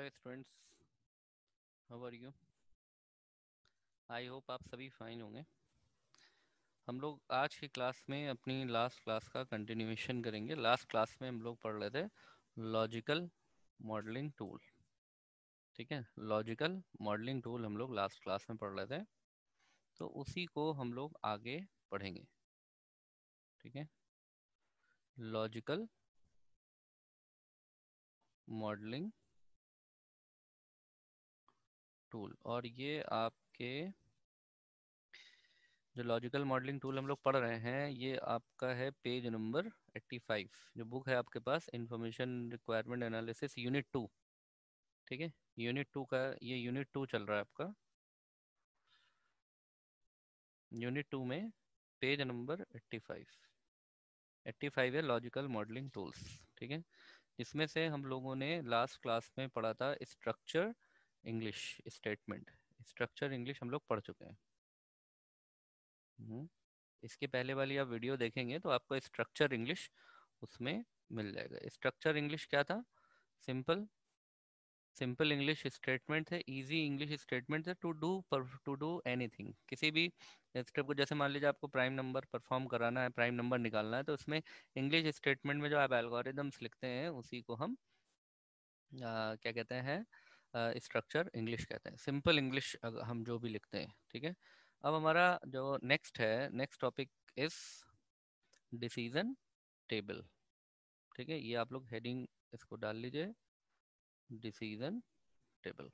Hello students, how are you? I hope आप सभी fine होंगे। हम लोग आज की क्लास में अपनी लास्ट क्लास का कंटिन्यूएशन करेंगे। लास्ट क्लास में हम लोग पढ़ रहे थे लॉजिकल मॉडलिंग टूल। ठीक है, लॉजिकल मॉडलिंग टूल हम लोग लास्ट क्लास में पढ़ रहे थे, तो उसी को हम लोग आगे पढ़ेंगे। ठीक है, लॉजिकल मॉडलिंग टूल। और ये आपके जो लॉजिकल मॉडलिंग टूल हम लोग पढ़ रहे हैं, ये आपका है पेज नंबर 85। जो बुक है आपके पास, इंफॉर्मेशन रिक्वायरमेंट एनालिसिस यूनिट 2। ठीक है, यूनिट 2 का ये यूनिट 2 चल रहा है आपका। यूनिट 2 में पेज नंबर 85 है लॉजिकल मॉडलिंग टूल्स। ठीक है, इसमें से हम लोगों ने लास्ट क्लास में पढ़ा था structure English statement. Structure English हम लोग पढ़ चुके हैं। इसके पहले वाली आप वीडियो देखेंगे तो आपको स्ट्रक्चर इंग्लिश उसमें मिल जाएगा। स्ट्रक्चर इंग्लिश क्या था? सिंपल सिंपल इंग्लिश स्टेटमेंट है, इजी इंग्लिश स्टेटमेंट है टू डू एनीथिंग। किसी भी स्टेप को, जैसे मान लीजिए आपको प्राइम नंबर परफॉर्म कराना है, प्राइम नंबर निकालना है, तो उसमें इंग्लिश स्टेटमेंट में जो आप एल्गोरिदम्स लिखते हैं उसी को हम क्या कहते हैं? स्ट्रक्चर इंग्लिश कहते हैं। सिंपल इंग्लिश हम जो भी लिखते हैं। ठीक है, अब हमारा जो next topic is decision table. ठीक है, ये आप लोग हेडिंग इसको डाल लीजिए, डिसीजन टेबल।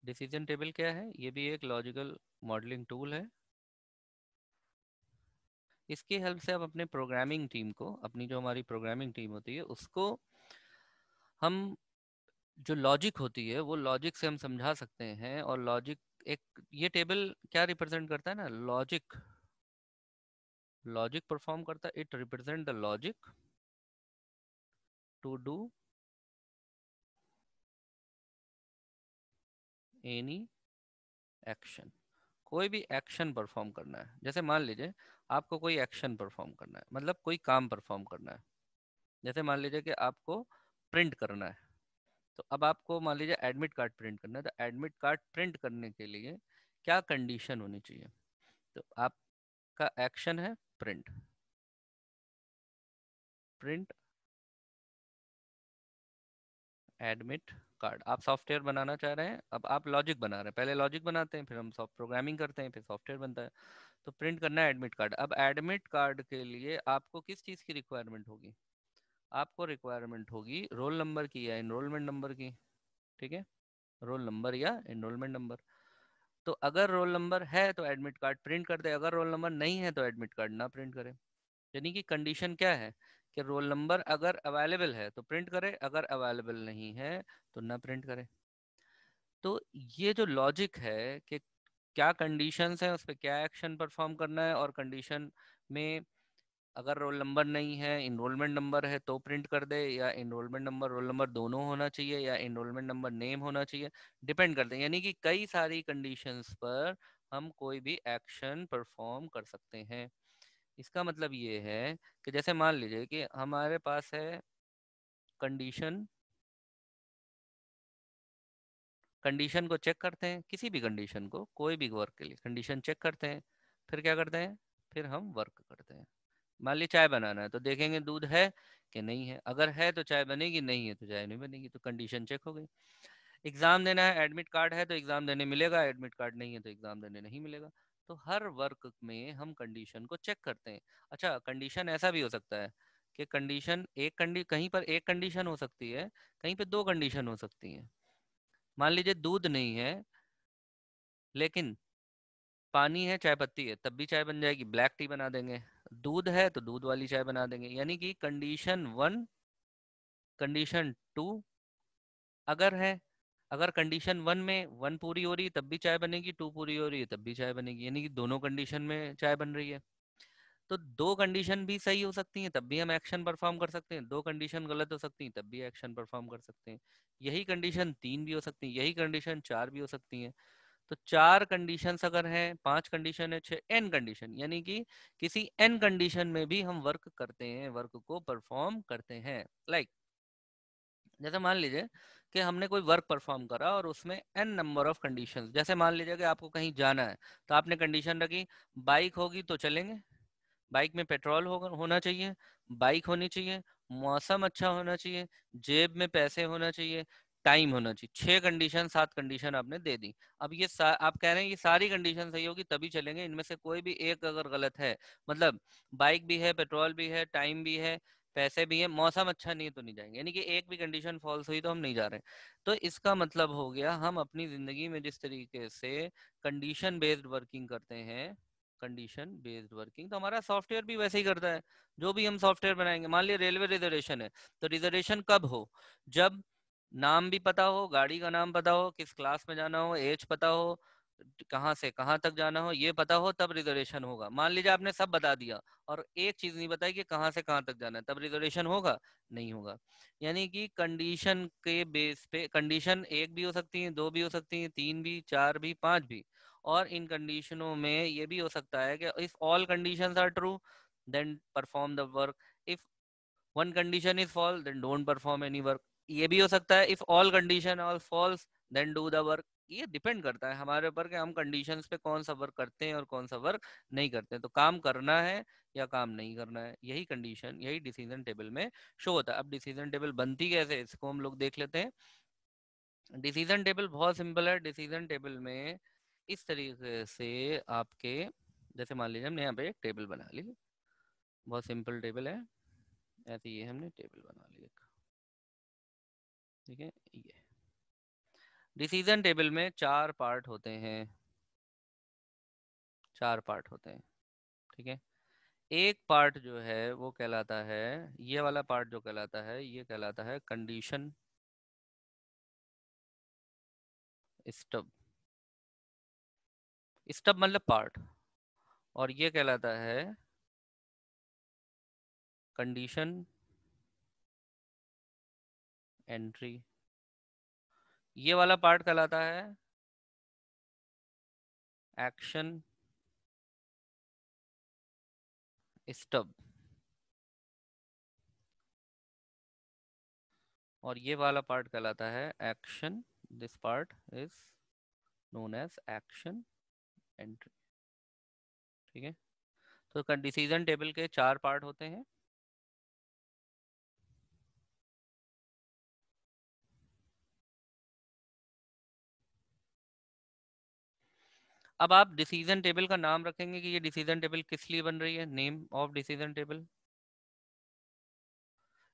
डिसीजन टेबल क्या है? ये भी एक लॉजिकल मॉडलिंग टूल है। इसकी हेल्प से हम अपने प्रोग्रामिंग टीम को, अपनी जो हमारी प्रोग्रामिंग टीम होती है उसको हम, जो लॉजिक होती है वो लॉजिक से हम समझा सकते हैं। और लॉजिक एक, ये टेबल क्या रिप्रेजेंट करता है ना? लॉजिक लॉजिक परफॉर्म करता है। It represent the logic to do any action. कोई भी एक्शन परफॉर्म करना है, जैसे मान लीजिए आपको कोई एक्शन परफॉर्म करना है, मतलब कोई काम परफॉर्म करना है। जैसे मान लीजिए कि आपको प्रिंट करना है, तो अब आपको मान लीजिए एडमिट कार्ड प्रिंट करना है। तो एडमिट कार्ड प्रिंट करने के लिए क्या कंडीशन होनी चाहिए? तो आपका एक्शन है प्रिंट। Print admit card. आप सॉफ्टवेयर बनाना चाह रहे हैं, अब आप लॉजिक बना रहे हैं। पहले लॉजिक बनाते हैं, फिर हम सॉफ्ट प्रोग्रामिंग करते हैं, फिर सॉफ्टवेयर बनता है। तो प्रिंट करना है एडमिट कार्ड। अब एडमिट कार्ड के लिए आपको किस चीज़ की रिक्वायरमेंट होगी? आपको रिक्वायरमेंट होगी रोल नंबर की या एनरोलमेंट नंबर की। ठीक है, रोल नंबर या एनरोलमेंट नंबर। तो अगर रोल नंबर है तो एडमिट कार्ड प्रिंट कर दे, अगर रोल नंबर नहीं है तो एडमिट कार्ड ना प्रिंट करे। यानी कि कंडीशन क्या है कि रोल नंबर अगर अवेलेबल है तो प्रिंट करे, अगर अवेलेबल नहीं है तो ना प्रिंट करे। तो ये जो लॉजिक है कि क्या कंडीशंस हैं, उस पर क्या एक्शन परफॉर्म करना है, और कंडीशन में अगर रोल नंबर नहीं है, इनरोलमेंट नंबर है तो प्रिंट कर दे, या इनरोलमेंट नंबर रोल नंबर दोनों होना चाहिए, या इनरोलमेंट नंबर नेम होना चाहिए, डिपेंड करते हैं। यानी कि कई सारी कंडीशंस पर हम कोई भी एक्शन परफॉर्म कर सकते हैं। इसका मतलब ये है कि जैसे मान लीजिए कि हमारे पास है कंडीशन। कंडीशन को चेक करते हैं, किसी भी कंडीशन को, कोई भी वर्क के लिए कंडीशन चेक करते हैं, फिर क्या करते हैं? फिर हम वर्क करते हैं। मान ली चाय बनाना है, तो देखेंगे दूध है कि नहीं है। अगर है तो चाय बनेगी, नहीं है तो चाय नहीं बनेगी। तो कंडीशन चेक हो गई। एग्जाम देना है, एडमिट कार्ड है तो एग्जाम देने मिलेगा, एडमिट कार्ड नहीं है तो एग्जाम देने नहीं मिलेगा। तो हर वर्क में हम कंडीशन को चेक करते हैं। अच्छा, कंडीशन ऐसा भी हो सकता है कि कंडीशन कहीं पर एक कंडीशन हो सकती है, कहीं पे दो कंडीशन हो सकती है। मान लीजिए दूध नहीं है लेकिन पानी है, चाय पत्ती है, तब भी चाय बन जाएगी, ब्लैक टी बना देंगे। दूध है तो दूध वाली चाय बना देंगे। यानी कि कंडीशन वन, कंडीशन टू अगर है, अगर कंडीशन वन में वन पूरी हो रही है तब भी चाय बनेगी, टू पूरी हो रही है तब भी चाय बनेगी। यानी कि दोनों कंडीशन में चाय बन रही है। तो दो कंडीशन भी सही हो सकती हैं तब भी हम एक्शन परफॉर्म कर सकते हैं, दो कंडीशन गलत हो सकती हैं तब भी एक्शन परफॉर्म कर सकते हैं। यही कंडीशन तीन भी हो सकती है, यही कंडीशन चार भी हो सकती है। तो चार कंडीशंस अगर हैं, पांच कंडीशन है, छह एन कंडीशन, यानी कि किसी एन कंडीशन में भी हम वर्क करते हैं, वर्क को परफॉर्म करते हैं। लाइक जैसे मान लीजिए कि हमने कोई वर्क परफॉर्म करा और उसमें एन नंबर ऑफ कंडीशंस, जैसे मान लीजिए कि आपको कहीं जाना है, तो आपने कंडीशन रखी बाइक होगी तो चलेंगे, बाइक में पेट्रोल होगा होना चाहिए, बाइक होनी चाहिए, मौसम अच्छा होना चाहिए, जेब में पैसे होना चाहिए, टाइम होना चाहिए। 6 कंडीशन 7 कंडीशन आपने दे दी। अब ये आप कह रहे हैं ये सारी कंडीशन सही होगी तभी चलेंगे, इनमें से कोई भी एक अगर गलत है, मतलब बाइक भी है, पेट्रोल भी है, टाइम भी है, पैसे भी है, मौसम अच्छा नहीं है तो नहीं जाएंगे, यानी कि एक भी कंडीशन फॉल्स हुई तो हम नहीं जा रहे। तो इसका मतलब हो गया हम अपनी जिंदगी में जिस तरीके से कंडीशन बेस्ड वर्किंग करते हैं, कंडीशन बेस्ड वर्किंग, तो हमारा सॉफ्टवेयर भी वैसे ही करता है। जो भी हम सॉफ्टवेयर बनाएंगे, मान लिया रेलवे रिजर्वेशन है, तो रिजर्वेशन कब हो, जब नाम भी पता हो, गाड़ी का नाम पता हो, किस क्लास में जाना हो, एज पता हो, कहाँ से कहाँ तक जाना हो ये पता हो, तब रिजर्वेशन होगा। मान लीजिए आपने सब बता दिया और एक चीज नहीं बताई कि कहाँ से कहाँ तक जाना है, तब रिजर्वेशन होगा? नहीं होगा। यानी कि कंडीशन के बेस पे कंडीशन एक भी हो सकती है, दो भी हो सकती है, तीन भी, चार भी, पांच भी। और इन कंडीशनों में ये भी हो सकता है कि if all conditions are true then perform the work, if one condition is false then don't perform any work. ये भी हो सकता है if all condition all false then do the work. ये डिपेंड करता है हमारे ऊपर कि हम कंडीशंस पे कौन सा वर्क करते हैं और कौन सा वर्क नहीं करते हैं। तो काम करना है या काम नहीं करना है, यही कंडीशन, यही डिसीजन टेबल में शो होता है। अब डिसीजन टेबल बनती कैसे, इसको हम लोग देख लेते हैं। डिसीजन टेबल बहुत सिंपल है। डिसीजन टेबल में इस तरीके से आपके, जैसे मान लीजिए हमने यहाँ पे एक टेबल बना ली, बहुत सिंपल टेबल है, ऐसे ये हमने टेबल बना ली एक, ठीक है। ये डिसीजन टेबल में चार पार्ट होते हैं, चार पार्ट होते हैं, ठीक है। एक पार्ट जो है वो कहलाता है, ये वाला पार्ट जो कहलाता है ये कहलाता है कंडीशन स्टब, स्टब मतलब पार्ट, और ये कहलाता है कंडीशन एंट्री। ये वाला पार्ट कहलाता है एक्शन स्टब, और ये वाला पार्ट कहलाता है action, this part is known as action entry, ठीक है। तो डिसीजन टेबल के चार पार्ट होते हैं। अब आप डिसीजन टेबल का नाम रखेंगे कि ये डिसीजन टेबल किस लिए बन रही है, name of decision table.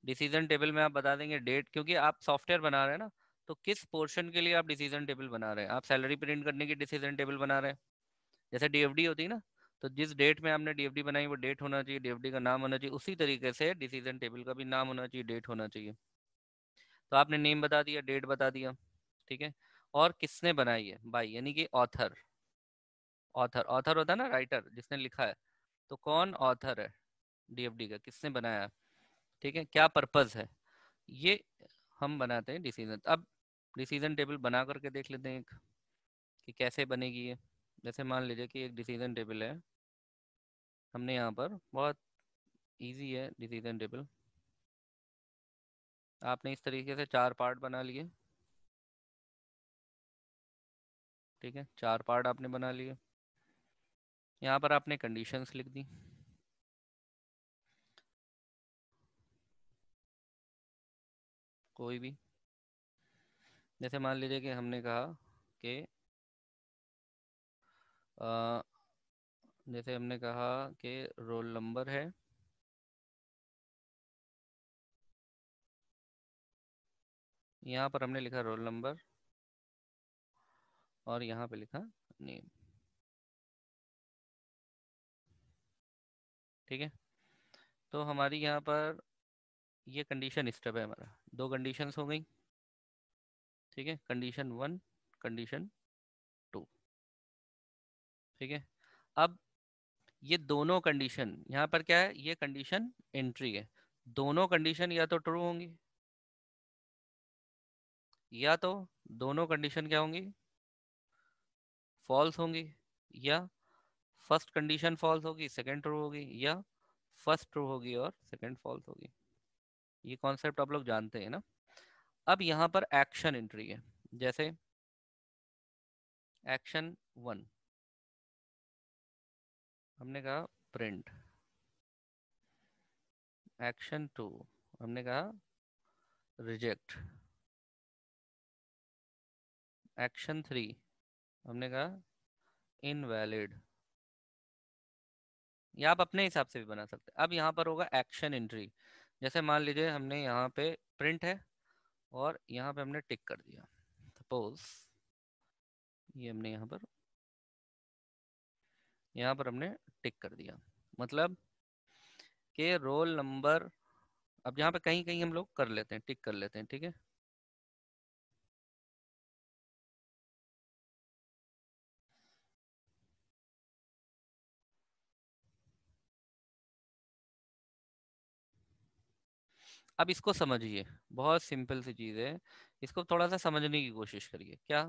Decision table में आप बता देंगे डेट, क्योंकि आप सॉफ्टवेयर बना रहे हैं ना, तो किस पोर्शन के लिए आप डिसीजन टेबल बना रहे हैं। आप सैलरी प्रिंट करने की डिसीजन टेबल बना रहे हैं, जैसे डीएफडी होती है ना, तो जिस डेट में आपने डीएफडी बनाई वो डेट होना चाहिए, डीएफडी का नाम होना चाहिए, उसी तरीके से डिसीजन टेबल का भी नाम होना चाहिए, डेट होना चाहिए। तो आपने नेम बता दिया, डेट बता दिया, ठीक है। और किसने बनाई है, बाई, यानी कि ऑथर, ऑथर ऑथर होता है ना राइटर, जिसने लिखा है, तो कौन ऑथर है डीएफडी का, किसने बनाया, ठीक है, क्या पर्पस है, ये हम बनाते हैं डिसीजन। अब डिसीजन टेबल बना करके देख लेते हैं एक, कि कैसे बनेगी ये। जैसे मान लीजिए कि एक डिसीजन टेबल है, हमने यहाँ पर बहुत इजी है डिसीजन टेबल, आपने इस तरीके से चार पार्ट बना लिए, ठीक है, चार पार्ट आपने बना लिए। यहाँ पर आपने कंडीशंस लिख दी, कोई भी, जैसे मान लीजिए कि हमने कहा कि अ, जैसे हमने कहा कि रोल नंबर है, यहाँ पर हमने लिखा रोल नंबर और यहाँ पे लिखा नेम, ठीक है। तो हमारी यहाँ पर ये कंडीशन स्टेप है हमारा, दो कंडीशंस हो गई, ठीक है, कंडीशन वन, कंडीशन टू, ठीक है। अब ये दोनों कंडीशन यहाँ पर क्या है, ये कंडीशन एंट्री है, दोनों कंडीशन या तो ट्रू होंगी, या तो दोनों कंडीशन क्या होंगी, फॉल्स होंगी, या फर्स्ट कंडीशन फॉल्स होगी सेकंड ट्रू होगी, या फर्स्ट ट्रू होगी और सेकंड फॉल्स होगी। ये कॉन्सेप्ट आप लोग जानते हैं ना। अब यहाँ पर एक्शन एंट्री है, जैसे एक्शन 1 हमने कहा प्रिंट, एक्शन 2 हमने कहा रिजेक्ट, एक्शन 3 हमने कहा इनवैलिड। या आप अपने हिसाब से भी बना सकते हैं। अब यहाँ पर होगा एक्शन एंट्री, जैसे मान लीजिए हमने यहाँ पे प्रिंट है और यहाँ पे हमने टिक कर दिया, सपोज ये हमने यहाँ पर हमने टिक कर दिया, मतलब कि रोल नंबर, अब यहाँ पे कहीं कहीं हम लोग कर लेते हैं, टिक कर लेते हैं, ठीक है। अब इसको समझिए, बहुत सिंपल सी चीज़ है, इसको थोड़ा सा समझने की कोशिश करिए। क्या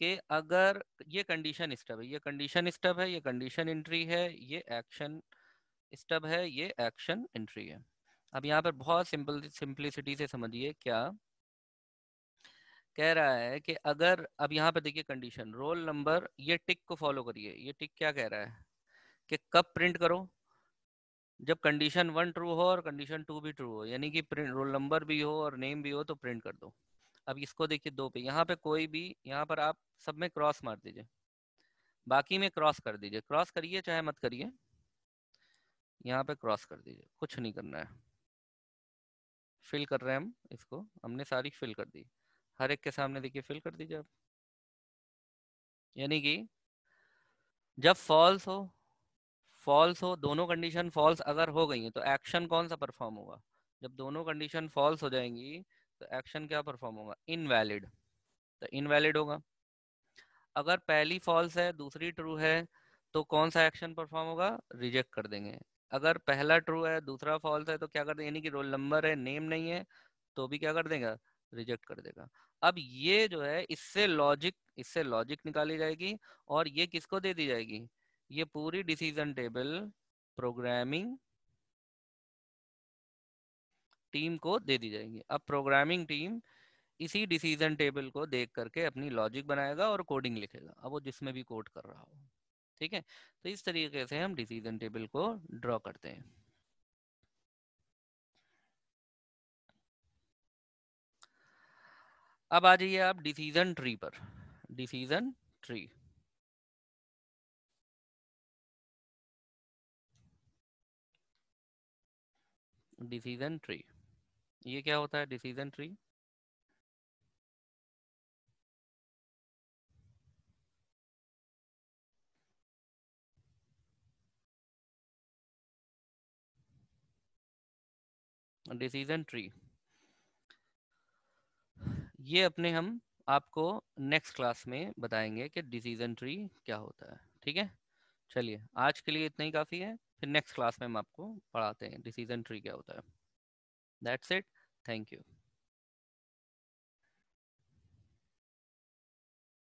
कि अगर ये कंडीशन स्टब है, ये कंडीशन स्टब है, ये कंडीशन एंट्री है, ये एक्शन स्टब है, ये एक्शन एंट्री है। अब यहाँ पर बहुत सिंपलिसिटी से समझिए, क्या कह रहा है कि अगर, अब यहाँ पे देखिए कंडीशन रोल नंबर, ये टिक को फॉलो करिए, ये टिक क्या कह रहा है कि कब प्रिंट करो, जब कंडीशन 1 ट्रू हो और कंडीशन 2 भी ट्रू हो, यानी कि प्रिंट रोल नंबर भी हो और नेम भी हो तो प्रिंट कर दो। अब इसको देखिए दो पे, यहाँ पे कोई भी, यहाँ पर आप सब में क्रॉस मार दीजिए, बाकी में क्रॉस कर दीजिए, क्रॉस करिए चाहे मत करिए, यहाँ पे क्रॉस कर दीजिए, कुछ नहीं करना है। फिल कर रहे हैं हम इसको, हमने सारी फिल कर दी, हर एक के सामने देखिए फिल कर दीजिए आप। यानी कि जब फॉल्स हो दोनों कंडीशन फॉल्स अगर हो गई हैं तो एक्शन कौन सा परफॉर्म होगा, जब दोनों कंडीशन फॉल्स हो जाएंगी तो एक्शन क्या परफॉर्म होगा, इनवैलिड, तो इनवैलिड होगा। अगर पहली फॉल्स है दूसरी ट्रू है तो कौन सा एक्शन परफॉर्म होगा, रिजेक्ट कर देंगे। अगर पहला ट्रू है दूसरा फॉल्स है तो क्या कर देंगे, यानी कि रोल नंबर है नेम नहीं है तो भी क्या कर देगा, रिजेक्ट कर देगा। अब ये जो है इससे लॉजिक निकाली जाएगी और ये किसको दे दी जाएगी, ये पूरी डिसीजन टेबल प्रोग्रामिंग टीम को दे दी जाएगी। अब प्रोग्रामिंग टीम इसी डिसीजन टेबल को देख करके अपनी लॉजिक बनाएगा और कोडिंग लिखेगा, अब वो जिसमें भी कोड कर रहा हो, ठीक है। तो इस तरीके से हम डिसीजन टेबल को ड्रॉ करते हैं। अब आ जाइए आप डिसीजन ट्री पर, डिसीजन ट्री, डिसीजन ट्री, ये क्या होता है डिसीजन ट्री, डिसीजन ट्री ये अपने हम आपको नेक्स्ट क्लास में बताएंगे कि डिसीजन ट्री क्या होता है, ठीक है। चलिए आज के लिए इतना ही काफ़ी है, फिर नेक्स्ट क्लास में हम आपको पढ़ाते हैं डिसीजन ट्री क्या होता है। That's it, thank you.